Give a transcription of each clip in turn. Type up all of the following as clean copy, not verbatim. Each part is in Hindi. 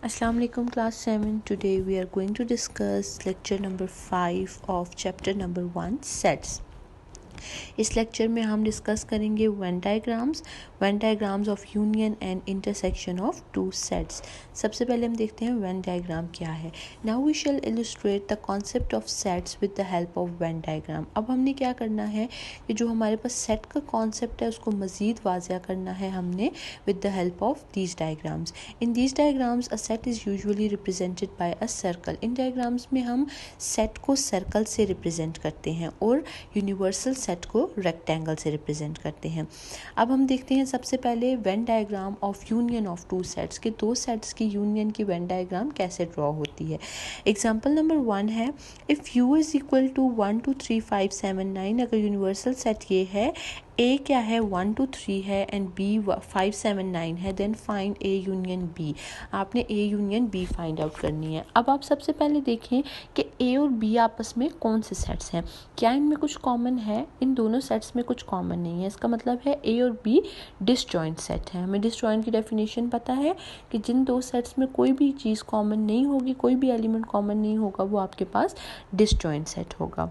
Assalamu alaikum class 7. Today we are going to discuss lecture number 5 of chapter number 1 sets. इस लेक्चर में हम डिस्कस करेंगे Venn diagrams of union and intersection of two sets. सबसे पहले हम देखते हैं वेन डायग्राम क्या है। Now we shall illustrate the concept of sets with the help of Venn diagram. अब हमने क्या करना है कि जो हमारे पास सेट का कॉन्सेप्ट है उसको मज़ीद वाज़िया करना है हमने with the help of these diagrams. In these diagrams a set is usually represented by a circle. In diagrams में हम सेट को सर्कल से रिप्रेजेंट करते हैं और यूनिवर्सल सेट को रेक्टेंगल से रिप्रेजेंट करते हैं। अब हम देखते हैं सबसे पहले when diagram of union of two sets के दो सेट्स की यूनियन की वेन डायग्राम कैसे ड्रॉ होती है। एग्जांपल नंबर 1 है, if U is equal to 1 2 3 5 7 9, अगर यूनिवर्सल सेट ये है, ए क्या है 1 2 3 है एंड बी 5 7 9 है, then find A union B. आपने A union B find out करनी है। अब आप सबसे पहले देखें कि ए और बी आपस में कौन से सेट्स हैं, क्या इनमें कुछ कॉमन है। इन दोनों सेट्स में कुछ कॉमन नहीं है, इसका मतलब है ए और बी डिसजॉइंट सेट है। हमें डिसजॉइंट की डेफिनेशन पता है कि जिन दो सेट्स में कोई भी चीज़ कॉमन नहीं होगी, कोई भी एलिमेंट कॉमन नहीं होगा, वो आपके पास डिसजॉइंट सेट होगा।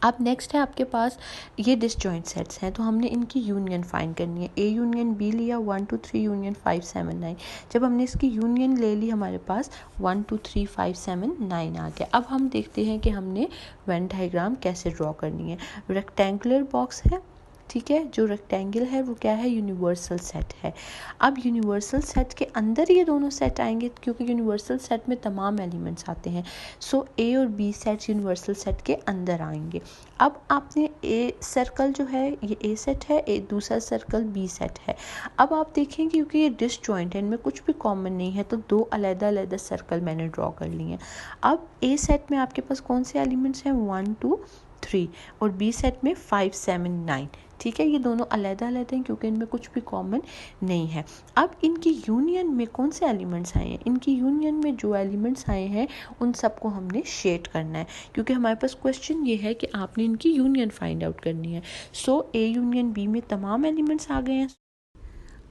अब नेक्स्ट है आपके पास ये डिसजॉइंट सेट्स हैं, तो हमने इनकी यूनियन फाइंड करनी है। ए यूनियन बी लिया, 1 2 3 यूनियन 5 7 9। जब हमने इसकी यूनियन ले ली, हमारे पास 1 2 3 5 7 9 आ गया। अब हम देखते हैं कि हमने वेन डायग्राम कैसे ड्रॉ करनी है। रेक्टेंगुलर बॉक्स है, ठीक है, जो रेक्टेंगल है वो क्या है, यूनिवर्सल सेट है। अब यूनिवर्सल सेट के अंदर ये दोनों सेट आएंगे क्योंकि यूनिवर्सल सेट में तमाम एलिमेंट्स आते हैं। सो ए और बी सेट यूनिवर्सल सेट के अंदर आएंगे। अब आपने ए सर्कल जो है ये ए सेट है, ए दूसरा सर्कल बी सेट है। अब आप देखें क्योंकि ये डिसजॉइंट है, इनमें कुछ भी कॉमन नहीं है, तो दो अलग-अलग सर्कल मैंने ड्रॉ कर लिए हैं। अब ए सेट में आपके पास कौन से एलिमेंट्स हैं, 1 2 3, और बी सेट में 5 7 9। ठीक है, ये दोनों अलग-अलग हैं क्योंकि इनमें कुछ भी कॉमन नहीं है। अब इनकी यूनियन में कौन से एलिमेंट्स आए हैं, इनकी यूनियन में जो एलिमेंट्स आए हैं उन सबको हमने शेड करना है, क्योंकि हमारे पास क्वेश्चन ये है कि आपने इनकी यूनियन फाइंड आउट करनी है। सो ए यूनियन बी में तमाम एलिमेंट्स आ गए हैं।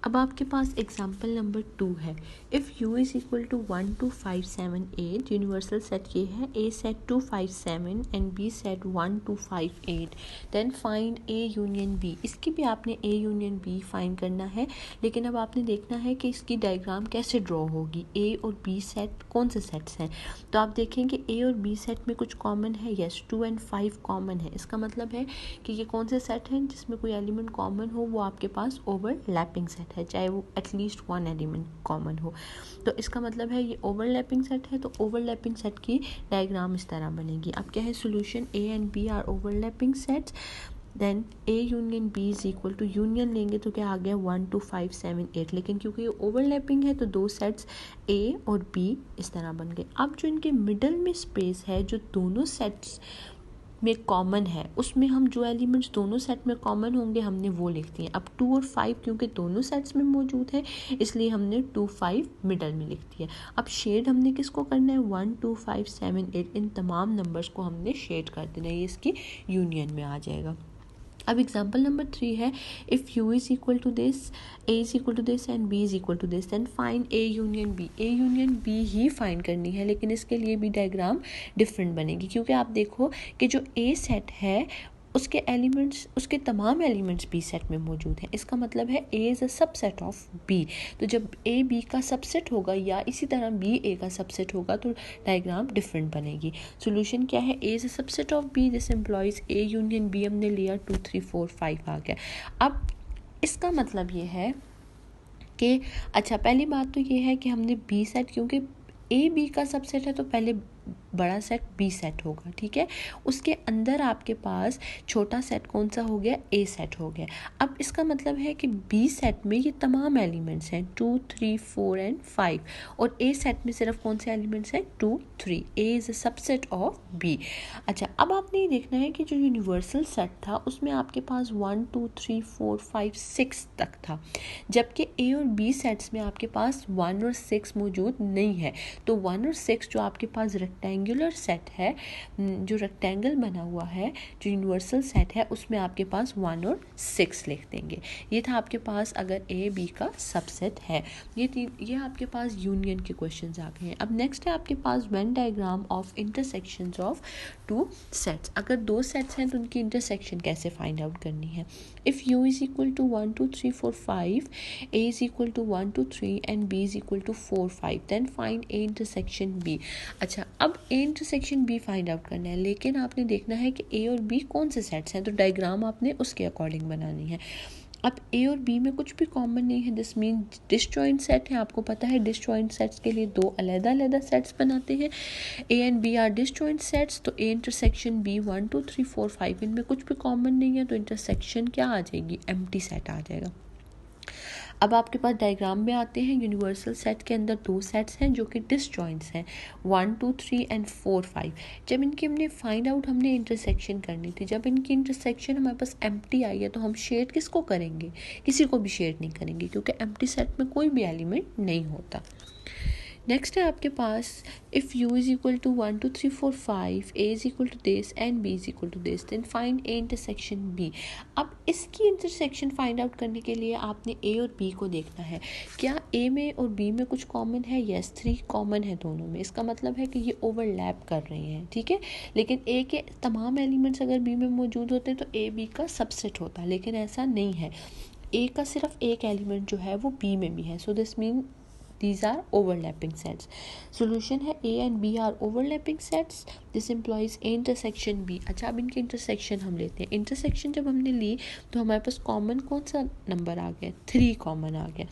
अब आपके पास एग्जाम्पल नंबर 2 है, if U is equal to 1 2 5 7 8, universal set ये है, A set 2 5 7 and B set 1 2 5 8, then find A union B. इसकी भी आपने ए यूनियन बी फाइंड करना है, लेकिन अब आपने देखना है कि इसकी डायग्राम कैसे ड्रॉ होगी। ए और बी सेट कौन से सेट्स हैं, तो आप देखेंगे ए और बी सेट में कुछ कॉमन है, यस 2 एंड 5 कॉमन है। इसका मतलब है कि ये कौन से सेट हैं जिसमें कोई एलिमेंट कॉमन हो, वो आपके पास ओवरलैपिंग सेट है, चाहे वो एटलीस्ट वन एलिमेंट कॉमन हो। तो इसका मतलब है ये ओवरलैपिंग सेट है, तो ओवरलैपिंग सेट की डायग्राम इस तरह बनेगी। अब क्या है solution, A and B are overlapping sets, then A union B is equal to, union लेंगे तो क्या आ गया 1 2 5 7 8, लेकिन क्योंकि ये ओवरलैपिंग है तो दो सेट्स ए और बी इस तरह बन गए। अब जो इनके मिडल में स्पेस है, जो दोनों सेट्स में कॉमन है, उसमें हम जो एलिमेंट्स दोनों सेट में कॉमन होंगे हमने वो लिख दिए। अब 2 और 5 क्योंकि दोनों सेट्स में मौजूद है, इसलिए हमने 2 5 मिडल में लिख दिया। अब शेड हमने किसको करना है, 1 2 5 7 8, इन तमाम नंबर्स को हमने शेड कर देना, ये इसकी यूनियन में आ जाएगा। अब एग्जाम्पल नंबर 3 है, if U is equal to this, A is equal to this and B is equal to this, then find A union B. A union B ही फाइंड करनी है, लेकिन इसके लिए भी डायग्राम डिफरेंट बनेगी, क्योंकि आप देखो कि जो ए सेट है उसके एलिमेंट्स, उसके तमाम एलिमेंट्स बी सेट में मौजूद हैं। इसका मतलब है A is a subset of B, तो जब ए बी का सबसेट होगा या इसी तरह बी ए का सबसेट होगा तो डायग्राम डिफरेंट बनेगी। सोल्यूशन क्या है, A is a subset of B, this implies A union B हमने लिया, 2 3 4 5 आ गया। अब इसका मतलब ये है कि अच्छा, पहली बात तो ये है कि हमने बी सेट, क्योंकि ए बी का सबसेट है तो पहले बड़ा सेट बी सेट होगा, ठीक है, उसके अंदर आपके पास छोटा सेट कौन सा हो गया, ए सेट हो गया। अब इसका मतलब है कि बी सेट में ये तमाम एलिमेंट्स हैं 2 3 4 एंड 5, और ए सेट में सिर्फ कौन से एलिमेंट्स हैं 2 3, A is a subset of B. अच्छा, अब आपने ये देखना है कि जो यूनिवर्सल सेट था उसमें आपके पास 1 2 3 4 5 6 तक था, जबकि ए और बी सेट्स में आपके पास 1 और 6 मौजूद नहीं है। तो 1 और 6 जो आपके पास रेक्टेंगुलर सेट है, जो रेक्टेंगल बना हुआ है, जो यूनिवर्सल सेट है, उसमें आपके पास 1 और 6 लिख देंगे। ये था आपके पास अगर ए बी का सबसेट है। ये आपके पास यूनियन के क्वेश्चंस आ गए हैं। अब नेक्स्ट है आपके पास Venn diagram of intersections of two sets. अगर दो सेट्स हैं तो उनकी इंटरसेक्शन कैसे फाइंड आउट करनी है। If u is equal to 1 2 3 4 5, a is equal to 1 2 3 and b is equal to 4 5, then find a intersection b। अच्छा, अब a intersection b find out करना है, लेकिन आपने देखना है कि a और b कौन से सेट्स हैं, तो डायग्राम आपने उसके अकॉर्डिंग बनानी है। अब ए और बी में कुछ भी कॉमन नहीं है, दिस मीन डिसजॉइंट सेट है। आपको पता है डिसजॉइंट सेट्स के लिए दो अलग-अलग सेट्स बनाते हैं। A and B are disjoint sets, तो ए इंटरसेक्शन बी 1 2 3 4 5 इनमें कुछ भी कॉमन नहीं है, तो इंटरसेक्शन क्या आ जाएगी, एम्प्टी सेट आ जाएगा। अब आपके पास डायग्राम में आते हैं। यूनिवर्सल सेट के अंदर दो सेट्स हैं जो कि डिसजॉइंट्स हैं, 1 2 3 एंड 4 5। जब इनकी हमने इंटरसेक्शन करनी थी, जब इनकी इंटरसेक्शन हमारे पास एम्प्टी आई है, तो हम शेड किसको करेंगे, किसी को भी शेड नहीं करेंगे, क्योंकि एम्प्टी सेट में कोई भी एलिमेंट नहीं होता। नेक्स्ट है आपके पास if u is equal to 1 2 3 4 5, a is equal to this and b is equal to this, then find a intersection b। अब इसकी इंटरसेक्शन फाइंड आउट करने के लिए आपने a और b को देखना है। क्या a में और b में कुछ कॉमन है? यस, 3 कॉमन है दोनों में। इसका मतलब है कि ये ओवरलैप कर रहे हैं, ठीक है। लेकिन a के तमाम एलिमेंट्स अगर b में मौजूद होते हैं तो a b का सबसेट होता है, लेकिन ऐसा नहीं है। a का सिर्फ एक एलिमेंट जो है वो b में भी है, so this mean these are overlapping sets. Solution है a and b are overlapping sets. This implies a intersection b. अच्छा, अब इनके इंटरसेक्शन हम लेते हैं। इंटरसेक्शन जब हमने ली तो हमारे पास कॉमन कौन सा नंबर आ गया, 3 कॉमन आ गया।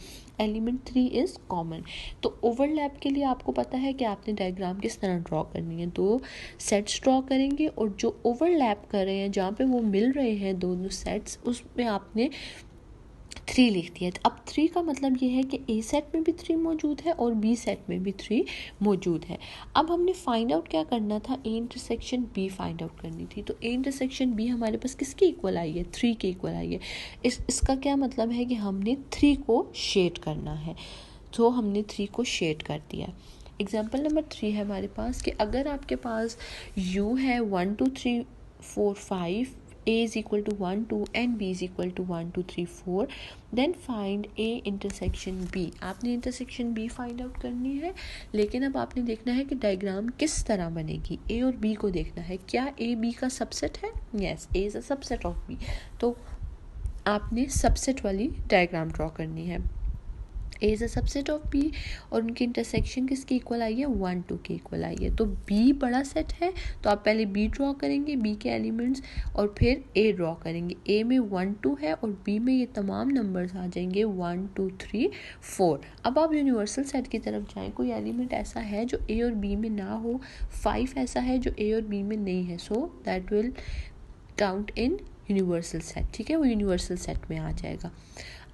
Element 3 is common. तो ओवरलैप के लिए आपको पता है कि आपने डायग्राम किस तरह ड्रॉ करनी है। दो सेट्स ड्रॉ करेंगे और जो ओवरलैप कर रहे हैं, जहाँ पे वो मिल रहे हैं दोनों सेट्स, उसमें आपने 3 लिख दिया। अब 3 का मतलब ये है कि ए सेट में भी 3 मौजूद है और बी सेट में भी 3 मौजूद है। अब हमने फाइंड आउट क्या करना था, A intersection B find out करनी थी। तो ए इंटरसेक्शन बी हमारे पास किसके इक्वल आई है, 3 के इक्वल आई है। इसका क्या मतलब है कि हमने 3 को शेड करना है, तो हमने 3 को शेड कर दिया। एग्जाम्पल नंबर 3 है हमारे पास कि अगर आपके पास u है 1 2 3 4 5, a is equal to 1 2 and b is equal to 1 2 3 4, then find a intersection b। आपने इंटरसेक्शन b फाइंड आउट करनी है, लेकिन अब आपने देखना है कि डायग्राम किस तरह बनेगी। a और b को देखना है, क्या a b का सबसेट है? Yes, a is a subset of b। तो आपने सबसेट वाली डायग्राम ड्रॉ करनी है। A is a subset of B और उनकी इंटरसेक्शन किसके इक्वल आई है, 1 2 के इक्वल आई है। तो B बड़ा सेट है, तो आप पहले B ड्रॉ करेंगे, B के एलिमेंट्स, और फिर A ड्रॉ करेंगे। A में 1 2 है और B में ये तमाम नंबर्स आ जाएंगे 1 2 3 4। अब आप यूनिवर्सल सेट की तरफ जाएं। कोई एलिमेंट ऐसा है जो A और B में ना हो, 5 ऐसा है जो A और B में नहीं है, so that will count in universal set, ठीक है, वो यूनिवर्सल सेट में आ जाएगा।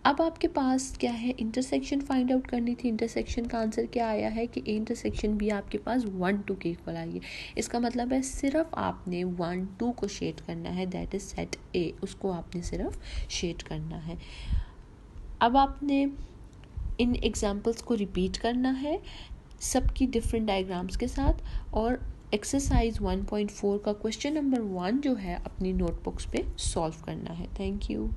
अब आपके पास क्या है, इंटरसेक्शन फाइंड आउट करनी थी। इंटरसेक्शन का आंसर क्या आया है कि ए इंटरसेक्शन भी आपके पास 1 2 के इक्वल आई है। इसका मतलब है सिर्फ आपने 1 2 को शेड करना है, दैट इज सेट ए, उसको आपने सिर्फ शेड करना है। अब आपने इन एग्जाम्पल्स को रिपीट करना है सबकी डिफरेंट डायग्राम्स के साथ, और एक्सरसाइज 1.4 का क्वेश्चन नंबर 1 जो है अपनी नोटबुक्स पे सॉल्व करना है। Thank you.